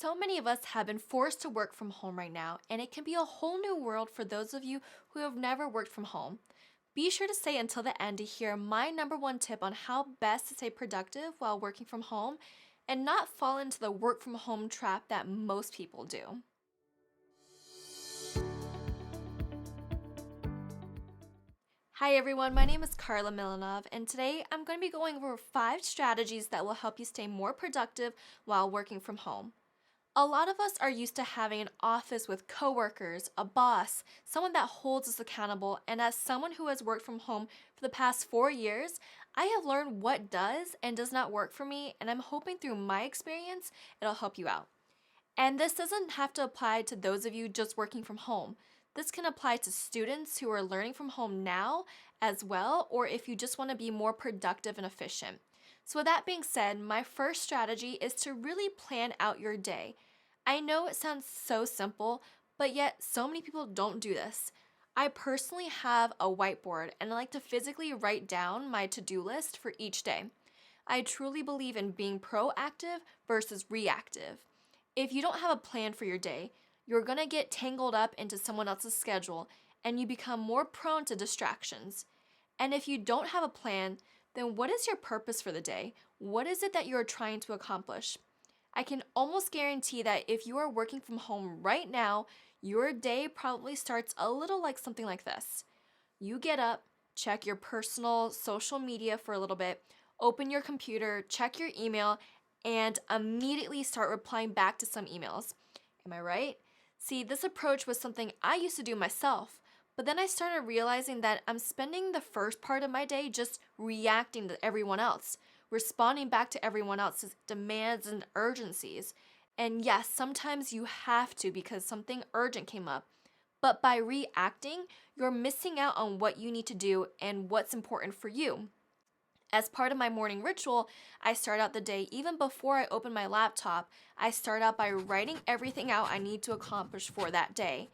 So many of us have been forced to work from home right now, and it can be a whole new world for those of you who have never worked from home. Be sure to stay until the end to hear my number one tip on how best to stay productive while working from home and not fall into the work from home trap that most people do. Hi everyone, my name is Carla Milanov, and today I'm going to be going over 5 strategies that will help you stay more productive while working from home. A lot of us are used to having an office with coworkers, a boss, someone that holds us accountable, and as someone who has worked from home for the past 4 years, I have learned what does and does not work for me, and I'm hoping through my experience it'll help you out. And this doesn't have to apply to those of you just working from home. This can apply to students who are learning from home now as well, or if you just want to be more productive and efficient. So, with that being said, my first strategy is to really plan out your day. I know it sounds so simple, but yet so many people don't do this. I personally have a whiteboard and I like to physically write down my to do list for each day. I truly believe in being proactive versus reactive. If you don't have a plan for your day, you're going to get tangled up into someone else's schedule and you become more prone to distractions. And if you don't have a plan, then what is your purpose for the day? What is it that you're trying to accomplish? I can almost guarantee that if you are working from home right now, your day probably starts a little like something like this. You get up, check your personal social media for a little bit, open your computer, check your email, and immediately start replying back to some emails. Am I right? See, this approach was something I used to do myself, but then I started realizing that I'm spending the first part of my day just reacting to everyone else, responding back to everyone else's demands and urgencies. And yes, sometimes you have to because something urgent came up. But by reacting, you're missing out on what you need to do and what's important for you. As part of my morning ritual, I start out the day even before I open my laptop. I start out by writing everything out I need to accomplish for that day.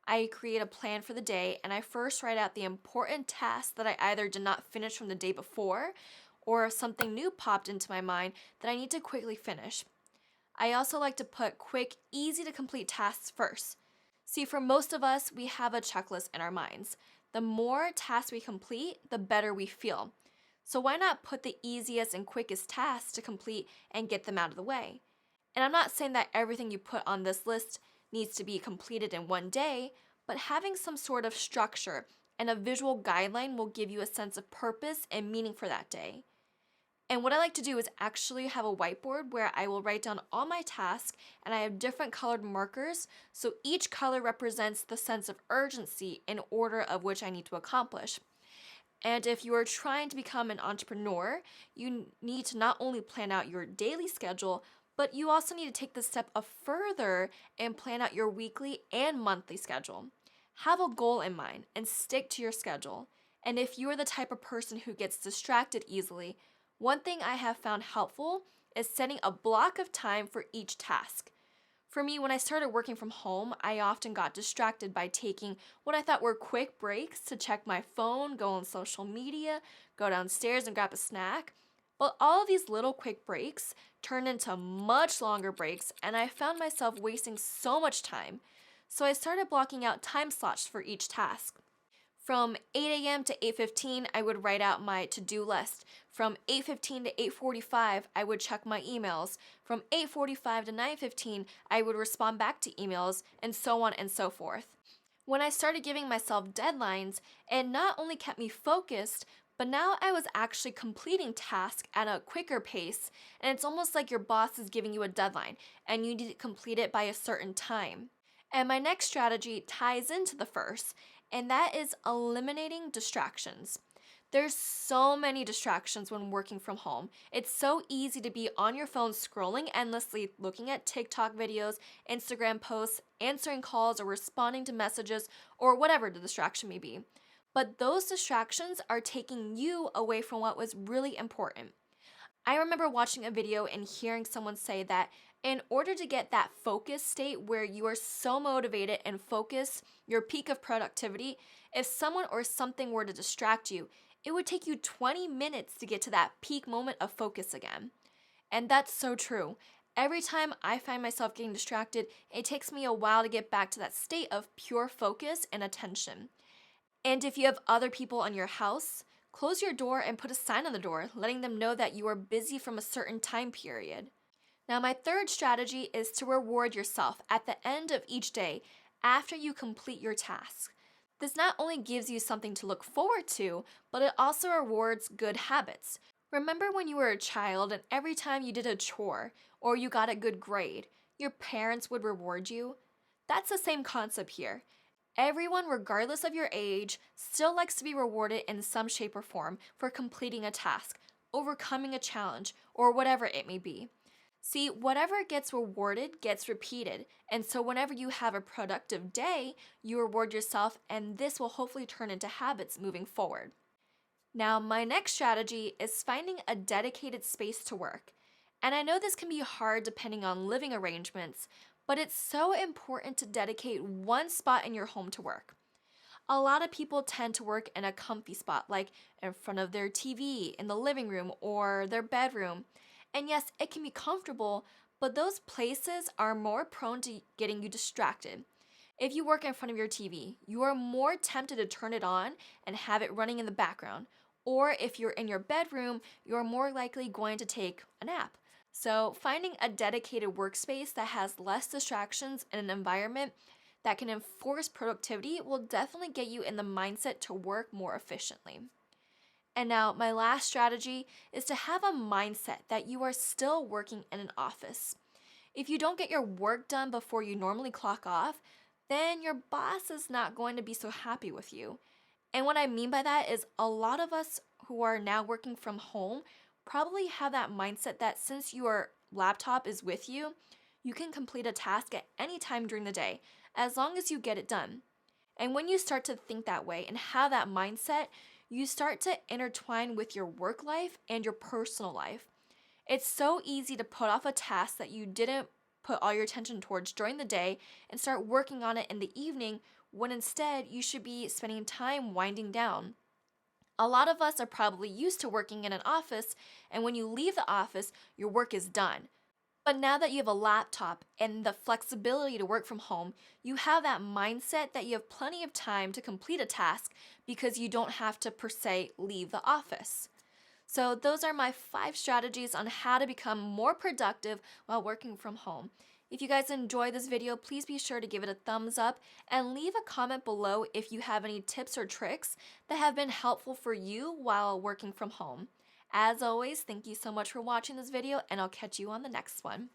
I create a plan for the day and I first write out the important tasks that I either did not finish from the day before or something new popped into my mind that I need to quickly finish. I also like to put quick, easy to complete tasks first. See, for most of us, we have a checklist in our minds. The more tasks we complete, the better we feel. So why not put the easiest and quickest tasks to complete and get them out of the way? And I'm not saying that everything you put on this list needs to be completed in one day, but having some sort of structure and a visual guideline will give you a sense of purpose and meaning for that day. And what I like to do is actually have a whiteboard where I will write down all my tasks and I have different colored markers, so each color represents the sense of urgency in order of which I need to accomplish. And if you are trying to become an entrepreneur, you need to not only plan out your daily schedule, but you also need to take the step of further and plan out your weekly and monthly schedule. Have a goal in mind and stick to your schedule. And if you are the type of person who gets distracted easily, one thing I have found helpful is setting a block of time for each task. For me, when I started working from home, I often got distracted by taking what I thought were quick breaks to check my phone, go on social media, go downstairs and grab a snack. But all of these little quick breaks turned into much longer breaks, and I found myself wasting so much time. So I started blocking out time slots for each task. From 8 a.m. to 8:15, I would write out my to-do list. From 8:15 to 8:45, I would check my emails. From 8:45 to 9:15, I would respond back to emails, and so on and so forth. When I started giving myself deadlines, it not only kept me focused, but now I was actually completing tasks at a quicker pace, and it's almost like your boss is giving you a deadline, and you need to complete it by a certain time. And my next strategy ties into the first, and that is eliminating distractions. There's so many distractions when working from home. It's so easy to be on your phone scrolling endlessly, looking at TikTok videos, Instagram posts, answering calls, or responding to messages, or whatever the distraction may be. But those distractions are taking you away from what was really important. I remember watching a video and hearing someone say that in order to get that focus state where you are so motivated and focused, your peak of productivity, if someone or something were to distract you, it would take you 20 minutes to get to that peak moment of focus again. And that's so true. Every time I find myself getting distracted, it takes me a while to get back to that state of pure focus and attention. And if you have other people in your house, close your door and put a sign on the door letting them know that you are busy from a certain time period. Now, my third strategy is to reward yourself at the end of each day after you complete your task. This not only gives you something to look forward to, but it also rewards good habits. Remember when you were a child and every time you did a chore or you got a good grade, your parents would reward you? That's the same concept here. Everyone, regardless of your age, still likes to be rewarded in some shape or form for completing a task, overcoming a challenge, or whatever it may be. See, whatever gets rewarded gets repeated, and so whenever you have a productive day, you reward yourself, and this will hopefully turn into habits moving forward. Now, my next strategy is finding a dedicated space to work. And I know this can be hard depending on living arrangements, but it's so important to dedicate one spot in your home to work. A lot of people tend to work in a comfy spot, like in front of their TV, in the living room, or their bedroom. And yes, it can be comfortable, but those places are more prone to getting you distracted. If you work in front of your TV, you are more tempted to turn it on and have it running in the background. Or if you're in your bedroom, you're more likely going to take a nap. So, finding a dedicated workspace that has less distractions and an environment that can enforce productivity will definitely get you in the mindset to work more efficiently. And now, my last strategy is to have a mindset that you are still working in an office. If you don't get your work done before you normally clock off, then your boss is not going to be so happy with you. And what I mean by that is a lot of us who are now working from home probably have that mindset that since your laptop is with you, you can complete a task at any time during the day as long as you get it done. And when you start to think that way and have that mindset, you start to intertwine with your work life and your personal life. It's so easy to put off a task that you didn't put all your attention towards during the day and start working on it in the evening when instead you should be spending time winding down. A lot of us are probably used to working in an office, and when you leave the office, your work is done. But now that you have a laptop and the flexibility to work from home, you have that mindset that you have plenty of time to complete a task because you don't have to, per se, leave the office. So, those are my 5 strategies on how to become more productive while working from home. If you guys enjoyed this video, please be sure to give it a thumbs up and leave a comment below if you have any tips or tricks that have been helpful for you while working from home. As always, thank you so much for watching this video, and I'll catch you on the next one.